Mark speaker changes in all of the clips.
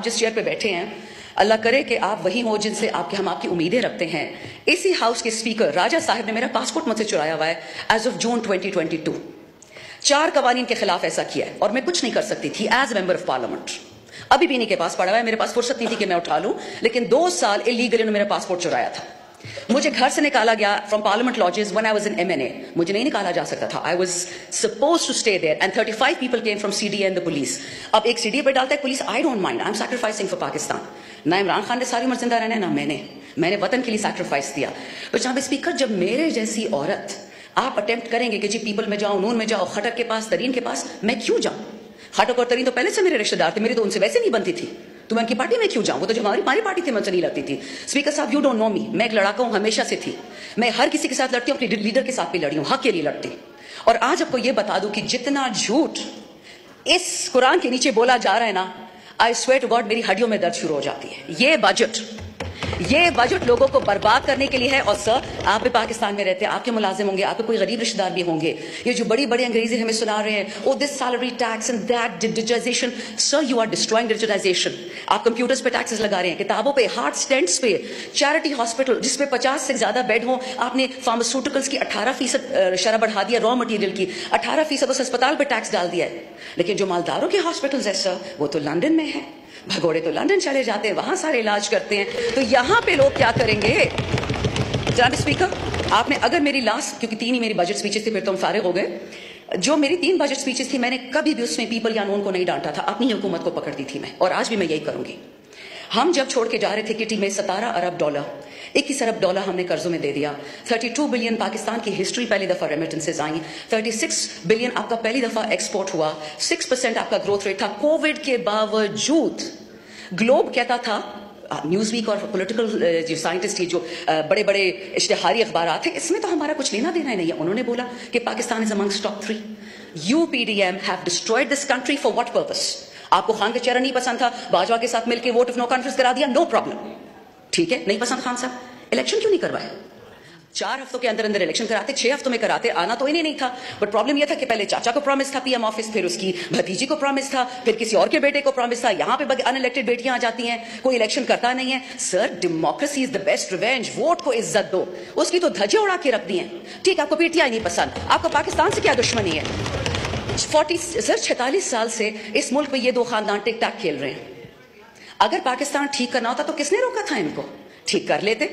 Speaker 1: जिस चेयर पे बैठे हैं, अल्लाह करे कि आप वही हो जिनसे हम आपकी उम्मीदें रखते हैं। इसी हाउस के स्पीकर राजा साहब ने मेरा पासपोर्ट मुझसे चुराया हुआ है एज ऑफ जून 2022। 4 कवानीन के खिलाफ ऐसा किया है और मैं कुछ नहीं कर सकती थी एज मेंबर ऑफ पार्लियामेंट। अभी भी इन्हीं के पास पड़ा हुआ है, मेरे पास फुर्सत नहीं थी कि मैं उठा लूं, लेकिन 2 साल इलीगली उन्होंने मेरा पासपोर्ट चुराया था। मुझे घर से निकाला गया from parliament lodges when I was in MNA। मुझे नहीं निकाला जा सकता था। I was supposed to stay there and 35 people came from CDA and the police. अब एक CDA पे डालता है police, I don't mind, I am sacrificing for Pakistan. ना इमरान खान ने सारी उम्र जिंदा रहना है, ना मैंने वतन के लिए सैक्रिफाइस दिया। तो जनाब स्पीकर, जब मेरे जैसी औरत आप अटेम्प्ट करेंगे कि जी पीपल में जाओ, नून में जाओ, खटर के पास, तरीन के पास, मैं क्यों जाऊं? खटक और तरीन तो पहले से मेरे रिश्तेदार थे, मेरी तो उनसे वैसे नहीं बनती थी, तो मैं उनकी पार्टी में क्यों जाऊं? वो तो जो हमारी पार्टी थी, मैं उनसे नहीं लड़ती थी। स्पीकर साहब, यू डोंट नो मी, मैं एक लड़ाका हूं, हमेशा से थी। मैं हर किसी के साथ लड़ती हूं, अपने लीडर के साथ भी लड़ी हूं, हक के लिए लड़ती। और आज आपको ये बता दूं कि जितना झूठ इस कुरान के नीचे बोला जा रहा है ना, आई स्वेयर टू गॉड मेरी हड्डियों में दर्द शुरू हो जाती है। ये बजट लोगों को बर्बाद करने के लिए है। और सर, आप भी पाकिस्तान में रहते हैं, आपके मुलाजिम होंगे, आपके कोई गरीब रिश्तेदार भी होंगे। ये जो बड़ी बड़ी अंग्रेजी हमें सुना रहे हैं, oh this salary tax and that digitisation, sir you are destroying digitisation. आप कंप्यूटर्स पे टैक्सेस लगा रहे हैं, किताबों पे, हार्ट स्टेंट्स पे, चैरिटी हॉस्पिटल जिसपे 50 से ज्यादा बेड हो, आपने फार्मास्यूटिकल्स की 18% शरह बढ़ा दिया, रॉ मटीरियल की 18% उस अस्पताल पे टैक्स डाल दिया है। लेकिन जो मालदारों के हॉस्पिटल्स है सर, वो तो लंदन में है। भगोड़े तो लंदन चले जाते हैं, वहां सारे इलाज करते हैं। तो यहां पे लोग क्या करेंगे? जनाब स्पीकर, आपने अगर मेरी लास्ट, क्योंकि 3 ही मेरी बजट स्पीचेस थी, फिर तो हम फारिग हो गए। जो मेरी 3 बजट स्पीचेस थी, मैंने कभी भी उसमें पीपल या नोन को नहीं डांटा था, अपनी हुकूमत को पकड़ती थी मैं, और आज भी मैं यही करूंगी। हम जब छोड़ के जा रहे थे किटी में $17 अरब, 21 अरब डॉलर हमने कर्जों में दे दिया। 32 बिलियन पाकिस्तान की हिस्ट्री पहली दफा रेमिटेंसेज आई। 36 बिलियन आपका पहली दफा एक्सपोर्ट हुआ। 6% आपका ग्रोथ रेट था। कोविड के बावजूद ग्लोब कहता था, न्यूज वीक और पॉलिटिकल जो साइंटिस्ट, जो बड़े बड़े इश्तिहारी अखबार थे, इसमें तो हमारा कुछ लेना देना ही नहीं है। उन्होंने बोला कि Pakistan is amongst top 3। You PDM have destroyed this country for what purpose? आपको खान का चेहरा नहीं पसंद था, बाजवा के साथ मिलकर वोट ऑफ नो कॉन्फ्रेंस करा दिया, नो प्रॉब्लम, ठीक है, नहीं पसंद खान साहब, इलेक्शन क्यों नहीं करवाए? 4 हफ्तों के अंदर अंदर इलेक्शन कराते, 6 हफ्तों में कराते। आना तो इन्हें नहीं था, बट प्रॉब्लम यह था कि पहले चाचा को प्रॉमिस था PM ऑफिस, फिर उसकी भतीजी को प्रॉमिस था, फिर किसी और के बेटे को प्रॉमिस था। यहां पे अनइलेक्टेड बेटियां आ जाती हैं, कोई इलेक्शन करता नहीं है। Sir, democracy is the best revenge. Vote को इज्जत दो, उसकी तो धज्जे उड़ा के रख दी है। ठीक, आपको PTI नहीं पसंद, आपको पाकिस्तान से क्या दुश्मनी है? 46 साल से इस मुल्क में ये 2 खानदान टिक टैक खेल रहे हैं। अगर पाकिस्तान ठीक करना होता तो किसने रोका था इनको? ठीक कर लेते।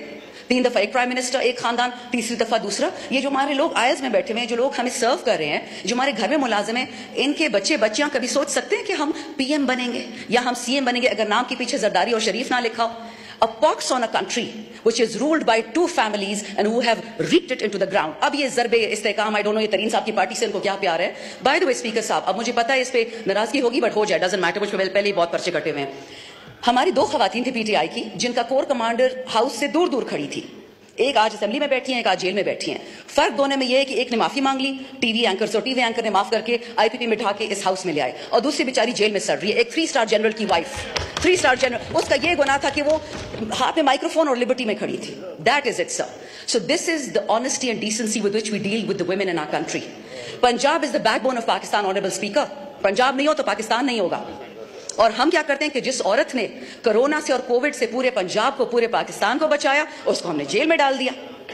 Speaker 1: 3 दफा एक प्राइम मिनिस्टर, एक खानदान, तीसरी दफा दूसरा। ये जो हमारे लोग आयज में बैठे हुए हैं, जो लोग हमें सर्व कर रहे हैं, जो हमारे घर में मुलाजिम हैं, इनके बच्चे बच्चियां कभी सोच सकते हैं कि हम PM बनेंगे या हम CM बनेंगे अगर नाम के पीछे जरदारी और शरीफ ना लिखा हो? A pox on a country which is ruled by 2 families and who have reaped it into the ground. अब ये ज़रबे इस्तेकाम, I don't know ये तरीन साहब की पार्टी से इनको क्या प्यार है। By the way स्पीकर साहब, अब मुझे पता है इस पे नाराजगी होगी, बट हो जाए, doesn't matter, मुझ पे पहले ही बहुत पर्चे कटे हुए हैं। हमारी 2 खवातीन थी PTI की, जिनका कोर कमांडर हाउस से दूर दूर खड़ी थी। एक आज असेंबली में बैठी हैं, एक आज जेल में बैठी हैं। फर्क दोनों में यह है कि एक ने माफी मांग ली, टीवी एंकर ने माफ करके IPP में ढा के इस हाउस में ले आए, और दूसरी बेचारी जेल में सड़ रही है। एक 3 स्टार जनरल की वाइफ, 3 स्टार जनरल, उसका यह गुनाह था कि वो हाथ में माइक्रोफोन और लिबर्टी में खड़ी थी। That is it sir. So this is the honesty and decency with which we deal with the women in our country. Punjab is the backbone of Pakistan, honourable speaker. Punjab नहीं हो तो पाकिस्तान नहीं होगा। और हम क्या करते हैं कि जिस औरत ने कोरोना से और कोविड से पूरे पंजाब को, पूरे पाकिस्तान को बचाया, उसको हमने जेल में डाल दिया,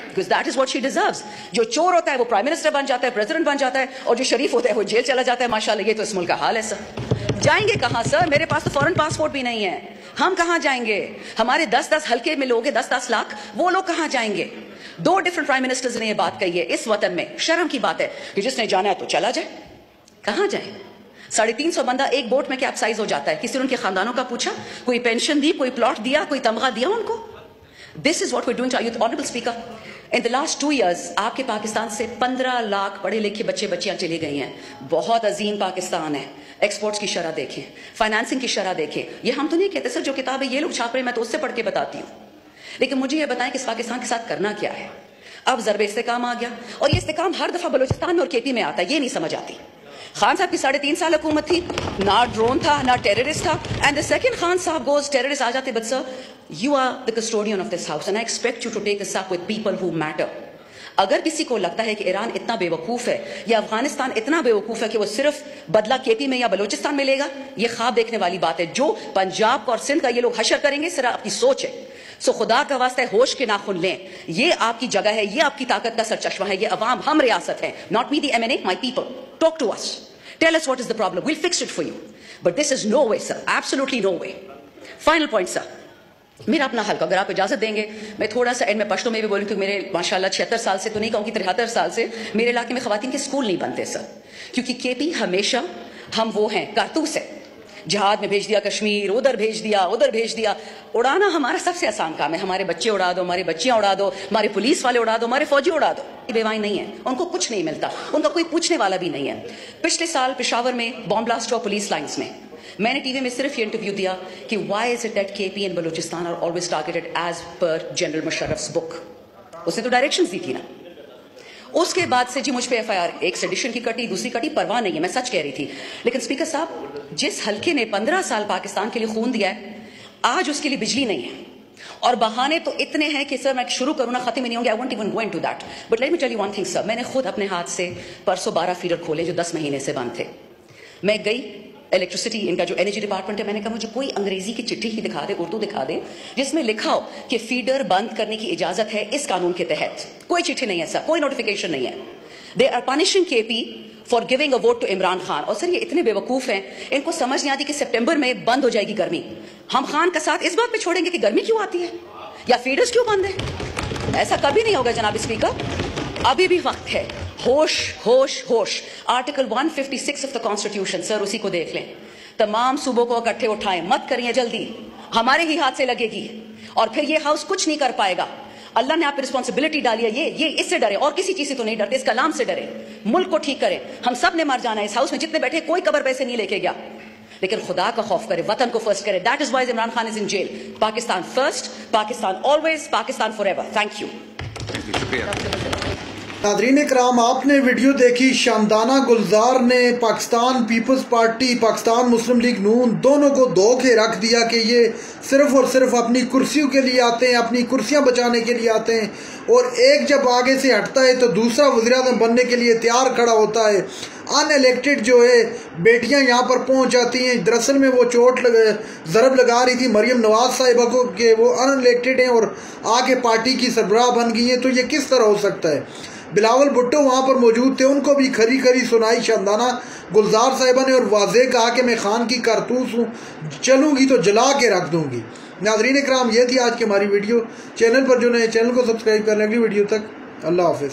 Speaker 1: because that is what she deserves. जो चोर होता है वो प्राइम मिनिस्टर बन जाता है, प्रेसिडेंट बन जाता है, और जो शरीफ होता है वो जेल चला जाता है। माशाल्लाह, ये तो इस मुल्क का हाल है सर। जाएंगे कहां सर? मेरे पास तो फॉरेन पासपोर्ट भी नहीं है, हम कहां जाएंगे? हमारे 10-10 हल्के में लोग हैं, 10-10 लाख, वो लोग कहां जाएंगे? 2 डिफरेंट प्राइम मिनिस्टर्स ने ये बात कही है इस वतन में। शर्म की बात है कि जिसने जाना है तो चला जाए, कहां जाए? 350 बंदा एक बोट में कैप्साइज हो जाता है। किसी ने उनके खानदानों का पूछा? कोई पेंशन दी, कोई प्लॉट दिया, कोई तमगा दिया उनको? This is what we are doing to our youth. Honourable speaker, in the last 2 years आपके पाकिस्तान से 15 लाख पढ़े लिखे बच्चे बच्चियां चली गई हैं। बहुत अजीम पाकिस्तान है। एक्सपोर्ट्स की शरह देखें, फाइनेंसिंग की शरह देखें। ये हम तो नहीं कहते सर, जो किताबें ये लोग छाप रहे हैं मैं तो उससे पढ़ के बताती हूँ। लेकिन मुझे ये बताएं कि इस पाकिस्तान के साथ करना क्या है? अब ज़रबे इस्तेकाम आ गया, और ये इस्तेकाम हर दफा बलूचिस्तान में और KP में आता है, ये नहीं समझ आती। खान साहब की 3.5 साल हुकूमत थी, ना ड्रोन था, ना टेररिस्ट था, एंड द सेकंड खान साहब गोज, टेररिस्ट आ जाते, but sir you are the custodian of this house and I expect you to take us up with people who matter. اگر کسی کو لگتا ہے کہ ایران اتنا بیوقوف ہے یا افغانستان اتنا بیوقوف ہے کہ وہ صرف بدلہ کے پی میں یا بلوچستان میں لے گا, یہ خواب دیکھنے والی بات ہے. جو پنجاب کا اور سندھ کا یہ لوگ حشر کریں گے صرف آپ کی سوچ ہے. خدا کا واسطہ ہے ہوش کے ناخن لیں. یہ آپ کی جگہ ہے, یہ آپ کی طاقت کا سرچشمہ ہے. یہ عوام, ہم ریاست ہے, not me the MNA, my people. Talk to us. Tell us what is the problem. We'll fix it for you. But this is no way, sir. Absolutely no way. Final point, sir. میرا اپنا حلقہ اگر آپ اجازت دیں گے میں تھوڑا سا اینڈ میں پشتوں میں بھی بولوں, کیونکہ میرے ماشاءاللہ 76 سال سے تو نہیں کہوں کہ 73 سال سے میرے علاقے میں خواتین کے اسکول نہیں بنتے سر. کیونکہ کے پی ہمیشہ ہم وہ ہیں کارتوس ہے. جہاد میں بھیج دیا کشمیر, ادھر بھیج دیا, ادھر بھیج دیا. اڑانا ہمارا سب سے آسان کام ہے. ہمارے بچے اڑا دو, ہماری بچیاں اڑا دو, ہمارے پولیس والے اڑا دو, ہمارے فوجی اڑا دو. بیوائیں نہیں ہیں, ان کو کچھ نہیں ملتا, ان کا کوئی پوچھنے والا بھی نہیں ہے. پچھلے سال پشاور میں بام بلاسٹ ہوا پولیس لائنز میں. میں نے ٹی وی میں صرف یہ انٹرویو دیا کہ Y is it that K P and Balochistan are always targeted as per general Musharraf's book. اس نے تو ڈائریکشنز دی تھی نا. اس کے بعد سے جی مجھ پہ ایف آئی آر ایک سیڈیشن کی کٹی, دوسری کٹی, پرواہ نہیں ہے, میں سچ کہہ رہی تھی. لیکن اسپیکر صاحب, جس حلقے نے 15 سال پاکستان کے لیے خون دیا ہے, آج اس کے لیے بجلی نہیں ہے. اور بہانے تو اتنے ہیں کہ سر میں شروع کروں نا ختم ہی نہیں ہوں گے. I won't even go into that. But let me tell you one thing sir, میں نے خود اپنے ہاتھ سے پرسوں 12 فیڈر کھولے جو 10 مہینے سے بند تھے. میں گئی الیکٹریسٹی, ان کا جو انرجی ڈپارٹمنٹ ہے, میں نے کہا مجھے کوئی انگریزی کی چٹھی ہی دکھا دے, اردو دکھا دے, جس میں لکھا ہو کہ فیڈر بند کرنے کی اجازت ہے اس قانون کے تحت. کوئی چٹھی نہیں ہے سر, کوئی نوٹیفیکیشن نہیں ہے. They are punishing KP for giving a vote to Imran Khan. اور سر یہ اتنے بیوقوف ہیں, ان کو سمجھ نہیں آتی کہ سپٹمبر میں بند ہو جائے گی گرمی. ہم خان کا ساتھ اس بات پہ چھوڑیں گے کہ گرمی کیوں آتی ہے یا فیڈرز کیوں بند ہے؟ ایسا کبھی نہیں ہوگا جناب اسپیکر. ابھی بھی وقت ہے. ہوش ہوش ہوش. آرٹیکل 156 آف دا کانسٹیٹیوشن سر, اسی کو دیکھ لیں. تمام صوبوں کو اکٹھے اٹھائیں, مت کریے جلدی, ہمارے ہی ہاتھ سے لگے گی اور پھر یہ ہاؤس کچھ نہیں کر پائے گا. اللہ نے آپ پہ رسپانسبلٹی ڈالی ہے, یہ اس سے ڈرے, اور کسی چیز سے تو نہیں ڈرتے, اس کلام سے ڈرے. ملک کو ٹھیک کریں, ہم سب نے مر جانا ہے. اس ہاؤس میں جتنے بیٹھے کوئی قبر پیسے نہیں لے کے گیا, لیکن خدا کا خوف کرے, وطن کو فرسٹ کرے. That is why Imran Khan is in jail. Pakistan first, Pakistan always, Pakistan for ever. Thank you.
Speaker 2: ناظرین اکرام, آپ نے ویڈیو دیکھی. شمدانہ گلزار نے Pakistan Peoples Party, Pakistan Muslim League نون دونوں کو دھوکے رکھ دیا کہ یہ صرف اور صرف اپنی کرسیوں کے لیے آتے ہیں, اپنی کرسیاں بچانے کے لیے آتے ہیں, اور ایک جب آگے سے ہٹتا ہے تو دوسرا وزیراعظم بننے کے لیے تیار کھڑا ہوتا ہے. ان الیکٹڈ جو ہے بیٹیاں یہاں پر پہنچ جاتی ہیں. دراصل میں وہ ضرب لگا رہی تھی مریم نواز صاحبہ کو کہ وہ ان الیکٹڈ ہیں اور آگے پارٹی کی سربراہ بن گئی ہیں. تو یہ کس طرح ہو سکتا ہے؟ بلاول بھٹو وہاں پر موجود تھے, ان کو بھی کھری کھری سنائی شمدانہ گلزار صاحبہ نے, اور واضح کہا کہ میں خان کی کارتوس ہوں, چلوں گی تو جلا کے رکھ دوں گی. ناظرین اکرام, یہ تھی آج کی ہماری ویڈیو. چینل پر جو نئے چینل کو سبسکرائب کر لیں. اگلی ویڈیو تک اللہ حافظ.